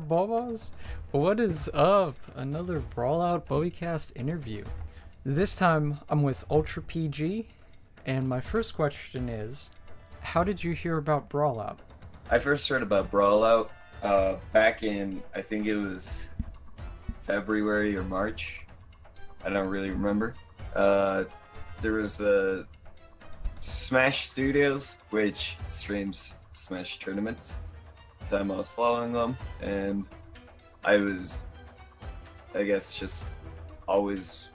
up, Bobos? What is up? Another Brawlout Bubbycast interview. This time, I'm with UltraPG, and my first question is, how did you hear about Brawlout? I first heard about Brawlout back in, I think it was February or March. I don't really remember. There was a Smash Studios, which streams Smash tournaments. Time I was following them, and I was, I guess, just always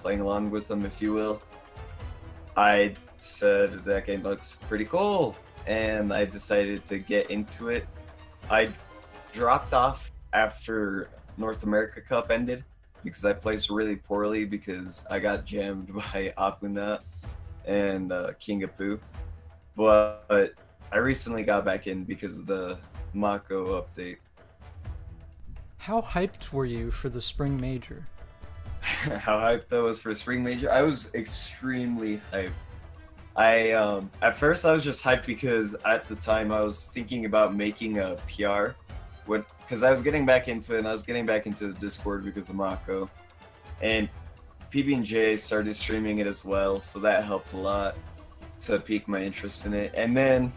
playing along with them, if you will. I said that game looks pretty cool, and I decided to get into it. I dropped off after North America Cup ended because I placed really poorly because I got jammed by Apuna and King of Pooh. But I recently got back in because of the Mako update. How hyped were you for the Spring Major? How hyped I was for Spring Major? I was extremely hyped. I at first I was just hyped because at the time I was thinking about making a PR, because I was getting back into it, and I was getting back into the Discord because of Mako, and PB&J started streaming it as well, so that helped a lot to pique my interest in it. And then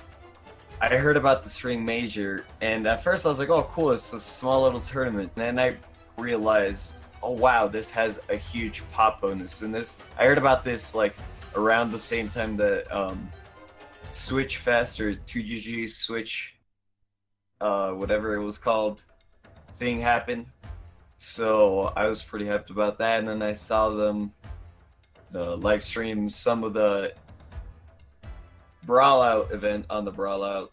I heard about the Spring Major, and at first I was like, oh cool, it's a small little tournament. And then I realized, oh wow, this has a huge pop bonus. And I heard about this like around the same time that Switch Fest or 2GG Switch, whatever it was called, thing happened. So I was pretty hyped about that, and then I saw them live stream some of the Brawlout event on the Brawlout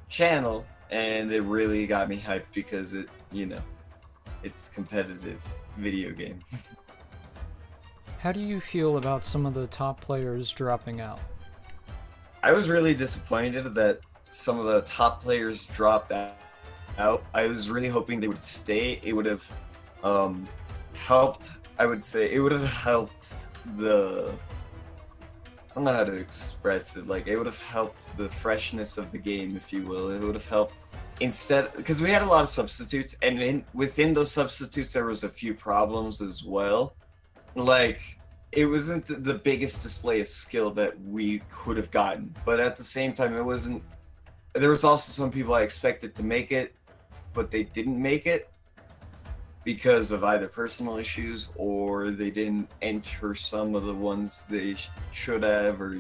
channel, and it really got me hyped because it's competitive video game. How do you feel about some of the top players dropping out? I was really disappointed that some of the top players dropped out. I was really hoping they would stay. It would have helped. I would say it would have helped the. I don't know how to express it. Like, it would have helped the freshness of the game, if you will. It would have helped instead, because we had a lot of substitutes, and within those substitutes there was a few problems as well. Like, it wasn't the biggest display of skill that we could have gotten, but at the same time, it wasn't. There was also some people I expected to make it, but they didn't make it because of either personal issues or they didn't enter some of the ones they should have, or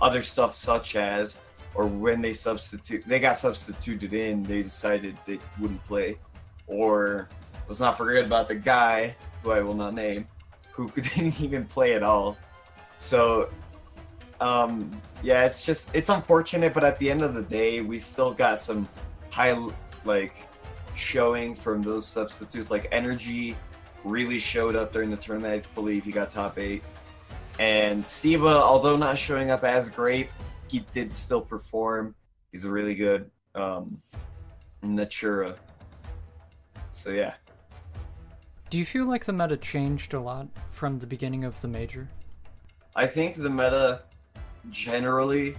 other stuff such as, or when they got substituted in, they decided they wouldn't play. Or let's not forget about the guy who I will not name, who didn't even play at all. So yeah, it's unfortunate, but at the end of the day, we still got some high showing from those substitutes. Like, Energy really showed up during the tournament. I believe he got top 8. And Siva, although not showing up as great, he did still perform. He's a really good Natura. So yeah. Do you feel like the meta changed a lot from the beginning of the Major? I think the meta generally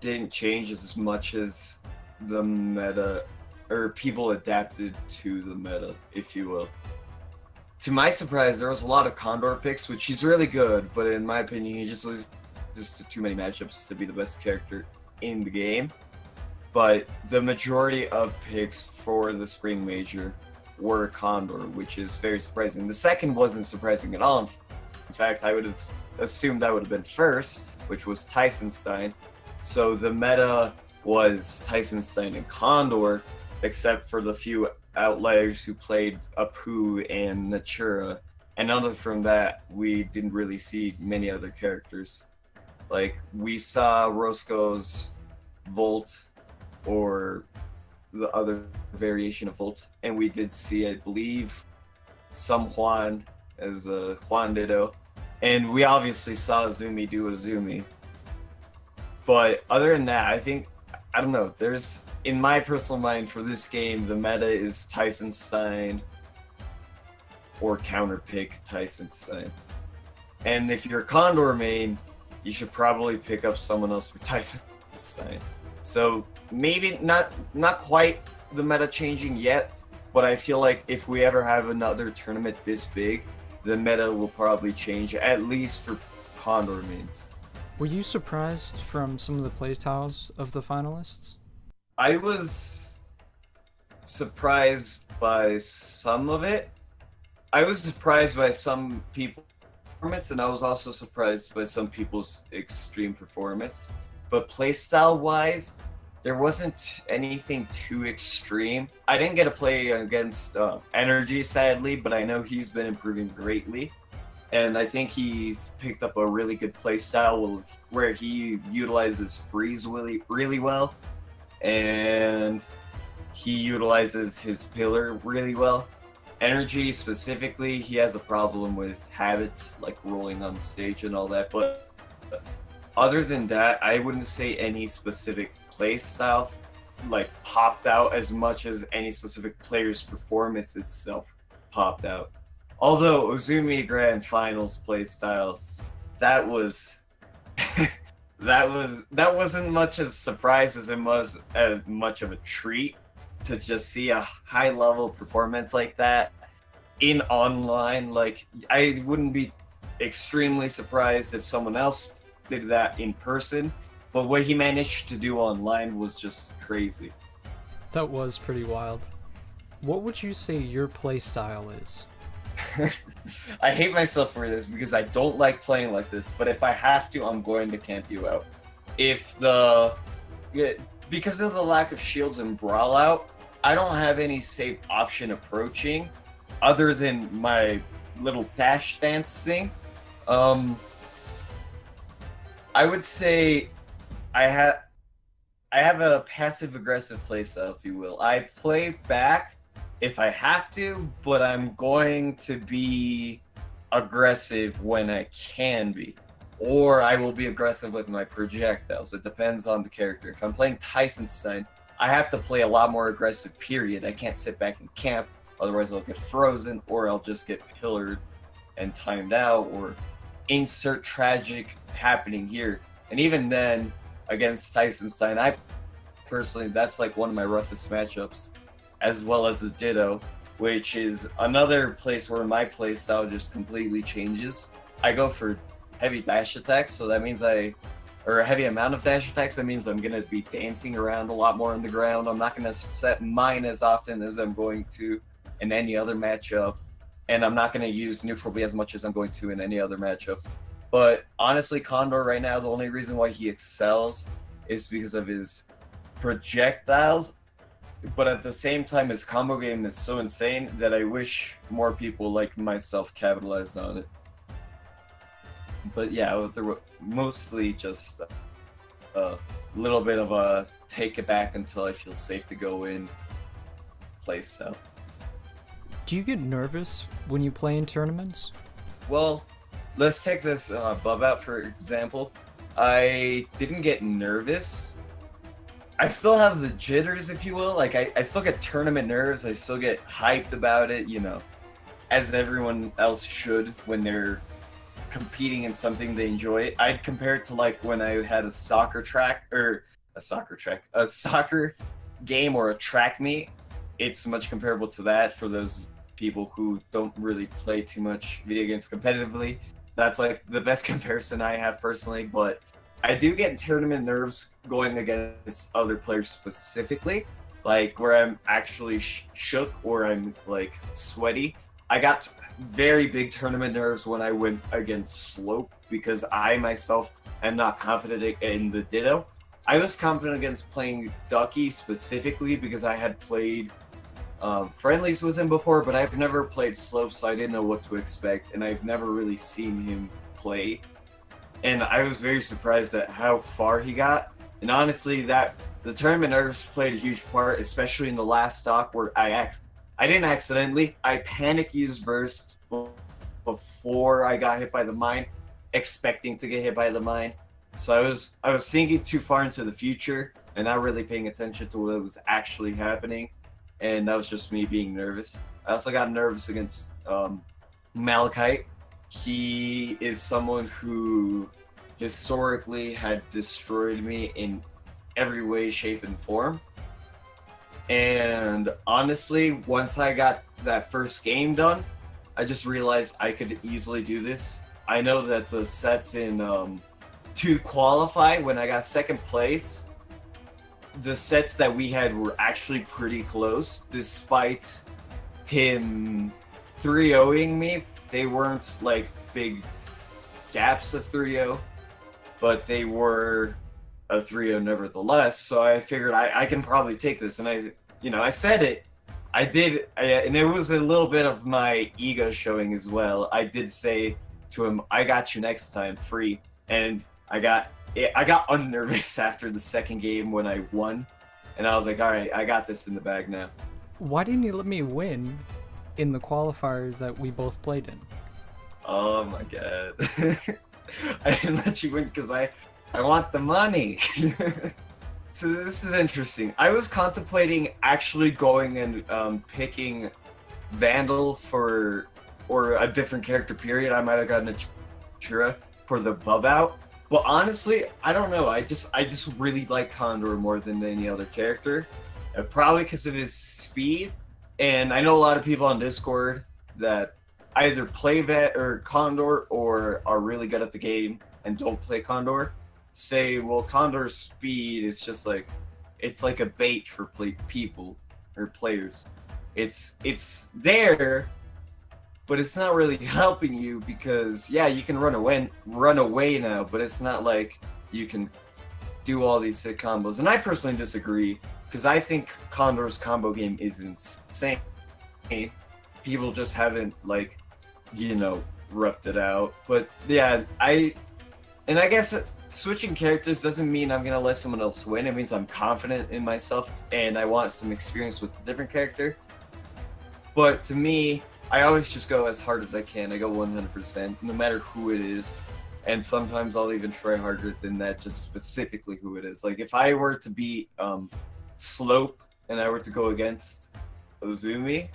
didn't change as much as the meta, or people adapted to the meta, if you will. To my surprise, there was a lot of Condor picks, which he's really good, but in my opinion, he just loses to too many matchups to be the best character in the game. But the majority of picks for the Spring Major were Condor, which is very surprising. The second wasn't surprising at all. In fact, I would have assumed that would have been first, which was Tysonstein. So the meta was Tysonstein and Condor, except for the few outliers who played Apu and Natura. And other from that, we didn't really see many other characters. Like, we saw Roscoe's Volt, or the other variation of Volt, and we did see, I believe, some Juan as a Juan Ditto. And we obviously saw Azumi do Azumi. But other than that, I don't know, in my personal mind for this game, the meta is Tysonstein or counterpick Tysonstein. And if you're a Condor main, you should probably pick up someone else for Tysonstein. So maybe not quite the meta changing yet, but I feel like if we ever have another tournament this big, the meta will probably change, at least for Condor mains. Were you surprised from some of the playstyles of the finalists? I was surprised by some of it. I was surprised by some people's performance, and I was also surprised by some people's extreme performance. But playstyle-wise, there wasn't anything too extreme. I didn't get to play against Energy, sadly, but I know he's been improving greatly. And I think he's picked up a really good playstyle where he utilizes freeze really well. And he utilizes his pillar really well. Energy specifically, he has a problem with habits like rolling on stage and all that. But other than that, I wouldn't say any specific play style like popped out as much as any specific player's performance itself popped out. Although Uzumi Grand Finals play style, that was that wasn't much as a surprise as it was as much of a treat to just see a high level performance like that in online. Like, I wouldn't be extremely surprised if someone else did that in person, but what he managed to do online was just crazy. That was pretty wild. What would you say your playstyle is? I hate myself for this because I don't like playing like this, but if I have to, I'm going to camp you out. Because of the lack of shields in Brawlout, I don't have any safe option approaching other than my little dash dance thing. I would say I have a passive aggressive playstyle, if you will. I play back if I have to, but I'm going to be aggressive when I can be. Or I will be aggressive with my projectiles. It depends on the character. If I'm playing Tyson Stein, I have to play a lot more aggressive, period. I can't sit back and camp, otherwise I'll get frozen, or I'll just get pillared and timed out, or insert tragic happening here. And even then, against Tyson Stein, I personally, that's like one of my roughest matchups, as well as the Ditto, which is another place where my playstyle just completely changes. I go for heavy dash attacks, so that means or a heavy amount of dash attacks, that means I'm going to be dancing around a lot more on the ground. I'm not going to set mine as often as I'm going to in any other matchup, and I'm not going to use neutral B as much as I'm going to in any other matchup. But honestly, Condor right now, the only reason why he excels is because of his projectiles, but at the same time, his combo game is so insane that I wish more people like myself capitalized on it. But yeah, there were mostly just a little bit of a take it back until I feel safe to go in play style. Do you get nervous when you play in tournaments? Well, let's take this Bub out for example. I didn't get nervous. I still have the jitters, if you will. Like, I still get tournament nerves. I still get hyped about it, you know, as everyone else should when they're competing in something they enjoy. I'd compare it to like when I had a soccer game or a track meet. It's much comparable to that for those people who don't really play too much video games competitively. That's like the best comparison I have personally, but I do get tournament nerves going against other players specifically, like where I'm actually shook or I'm like sweaty. I got very big tournament nerves when I went against Slope because I myself am not confident in the Ditto. I was confident against playing Ducky specifically because I had played friendlies with him before, but I've never played Slope, so I didn't know what to expect, and I've never really seen him play. And I was very surprised at how far he got. And honestly, that the tournament nerves played a huge part, especially in the last stock where I didn't accidentally. I panic used burst before I got hit by the mine, expecting to get hit by the mine. So I was thinking too far into the future and not really paying attention to what was actually happening. And that was just me being nervous. I also got nervous against Malachite. He is someone who historically had destroyed me in every way, shape, and form. And honestly, once I got that first game done, I just realized I could easily do this. I know that the sets in to qualify when I got second place, the sets that we had were actually pretty close, despite him 3-0ing me. They weren't like big gaps of 3-0, but they were a 3-0 nevertheless. So I figured I can probably take this, and I said it. I did, and it was a little bit of my ego showing as well. I did say to him, "I got you next time, free," and I got unnervous after the second game when I won, and I was like, "All right, I got this in the bag now." Why didn't you let me win in the qualifiers that we both played in? Oh my god. I didn't let you win because I want the money. So this is interesting. I was contemplating actually going and picking Vandal or a different character period. I might have gotten a Chura for the bub out. But honestly, I don't know. I just really like Condor more than any other character. Probably because of his speed. And I know a lot of people on Discord that either play Vet or Condor or are really good at the game and don't play Condor. Say, well, Condor's speed is just like, it's like a bait for people or players. It's there, but it's not really helping you because yeah, you can run away now, but it's not like you can do all these sick combos. And I personally disagree because I think Condor's combo game is insane. People just haven't roughed it out. But yeah, I guess switching characters doesn't mean I'm gonna let someone else win. It means I'm confident in myself and I want some experience with a different character. But to me, I always just go as hard as I can. I go 100%, no matter who it is. And sometimes I'll even try harder than that, just specifically who it is. Like if I were to beat Slope and I were to go against Ozumi,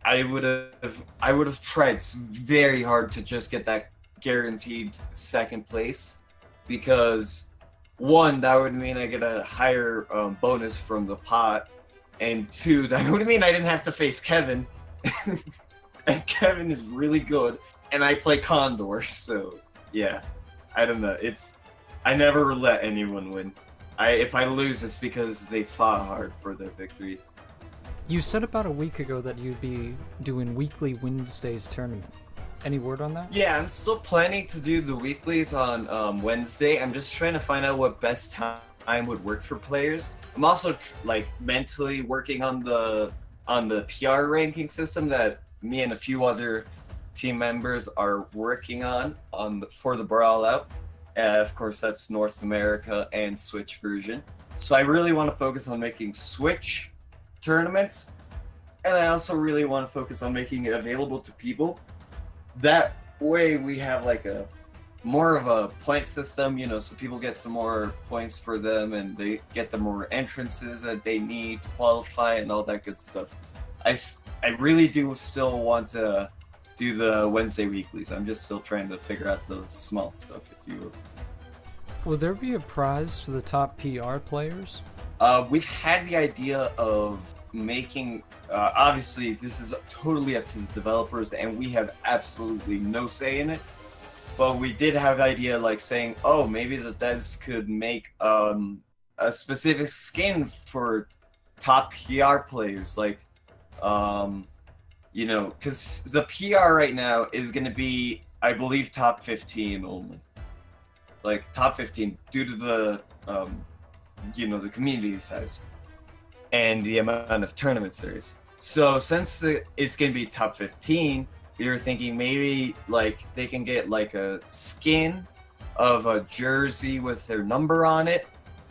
I would have tried very hard to just get that guaranteed second place. Because one, that would mean I get a higher bonus from the pot, and two, that would mean I didn't have to face Kevin, and Kevin is really good, and I play Condor, so yeah, I don't know. I never let anyone win. If I lose, it's because they fought hard for their victory. You said about a week ago that you'd be doing weekly Wednesdays tournament. Any word on that? Yeah, I'm still planning to do the weeklies on Wednesday. I'm just trying to find out what best time would work for players. I'm also mentally working on the PR ranking system that me and a few other team members are working for the Brawlout. Of course, that's North America and Switch version. So I really want to focus on making Switch tournaments, and I also really want to focus on making it available to people. That way we have more of a point system, so people get some more points for them and they get the more entrances that they need to qualify and all that good stuff. I really do still want to do the Wednesday weeklies. I'm just still trying to figure out the small stuff, if you will. Will there be a prize for the top PR players? We've had the idea of making obviously this is totally up to the developers and we have absolutely no say in it, but we did have the idea saying, oh, maybe the devs could make a specific skin for top PR players, because the PR right now is going to be, I believe, top 15 only, top 15 due to the the community size and the amount of tournaments there is. So since it's going to be top 15, we were thinking maybe they can get a skin of a jersey with their number on it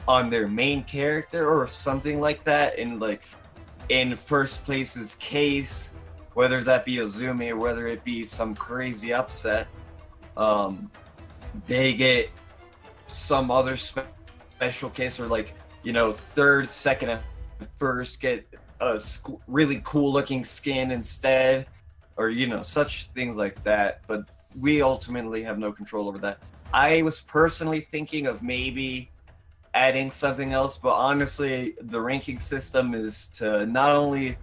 on their main character or something like that in first place's case, whether that be Ozumi or whether it be some crazy upset, they get some other special case, or third, second, and first get a really cool looking skin instead, or such things like that. But we ultimately have no control over that. I was personally thinking of maybe adding something else, but honestly, the ranking system is to not only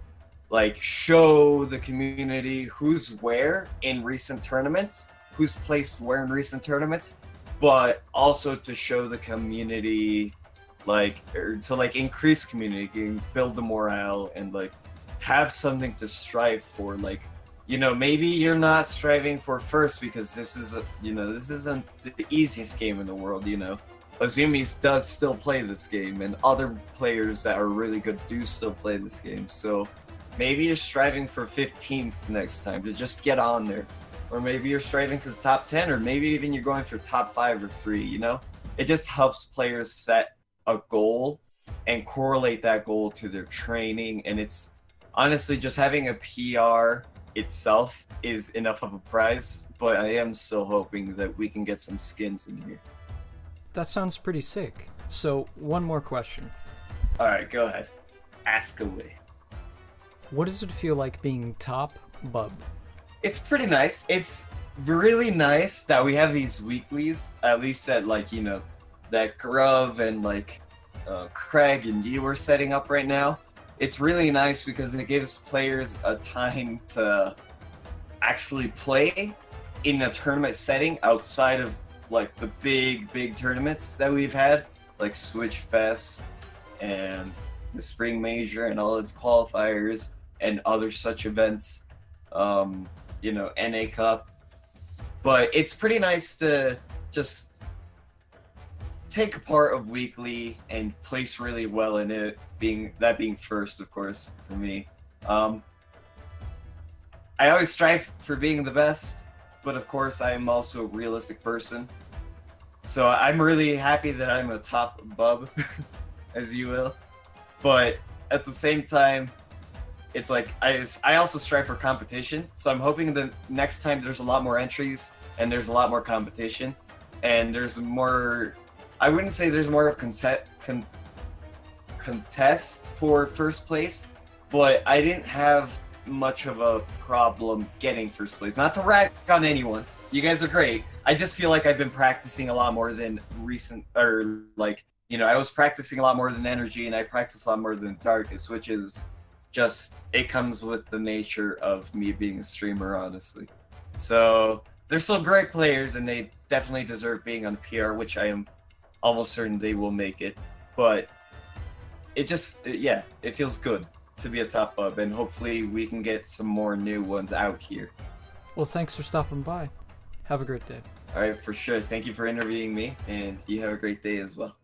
like show the community who's where in recent tournaments, who's placed where in recent tournaments, but also to show the community like or to like increase community, build the morale, and like have something to strive for. Like, you know, maybe you're not striving for first because this is this isn't the easiest game in the world, you know. Azumi's does still play this game, and other players that are really good do still play this game. So maybe you're striving for 15th next time to just get on there. Or maybe you're striving for top 10, or maybe even you're going for top 5 or 3, you know? It just helps players set a goal and correlate that goal to their training. And it's honestly just having a PR itself is enough of a prize, but I am still hoping that we can get some skins in here. That sounds pretty sick. So, one more question. Alright, go ahead. Ask away. What does it feel like being top bub? It's pretty nice. It's really nice that we have these weeklies, at least at like, you know, that Grub and like Craig and you are setting up right now. It's really nice because it gives players a time to actually play in a tournament setting outside of like the big tournaments that we've had, like Switch Fest and the Spring Major and all its qualifiers and other such events, you know, NA Cup. But it's pretty nice to just take a part of weekly and place really well in it, being first, of course, for me. I always strive for being the best, but of course I am also a realistic person. So I'm really happy that I'm a top bub, as you will. But at the same time, it's like I also strive for competition. So I'm hoping that next time there's a lot more entries and there's a lot more competition and there's more. I wouldn't say there's more of contest for first place, but I didn't have much of a problem getting first place. Not to rag on anyone. You guys are great. I just feel like I've been practicing a lot more than recent, or like, you know, I was practicing a lot more than Energy, and I practice a lot more than Darkest, which is just, it comes with the nature of me being a streamer, honestly. So they're still great players, and they definitely deserve being on PR, which I am almost certain they will make it. But it just, yeah, it feels good to be a top bub, and hopefully we can get some more new ones out here. Well, thanks for stopping by. Have a great day. All right, for sure. Thank you for interviewing me, and you have a great day as well.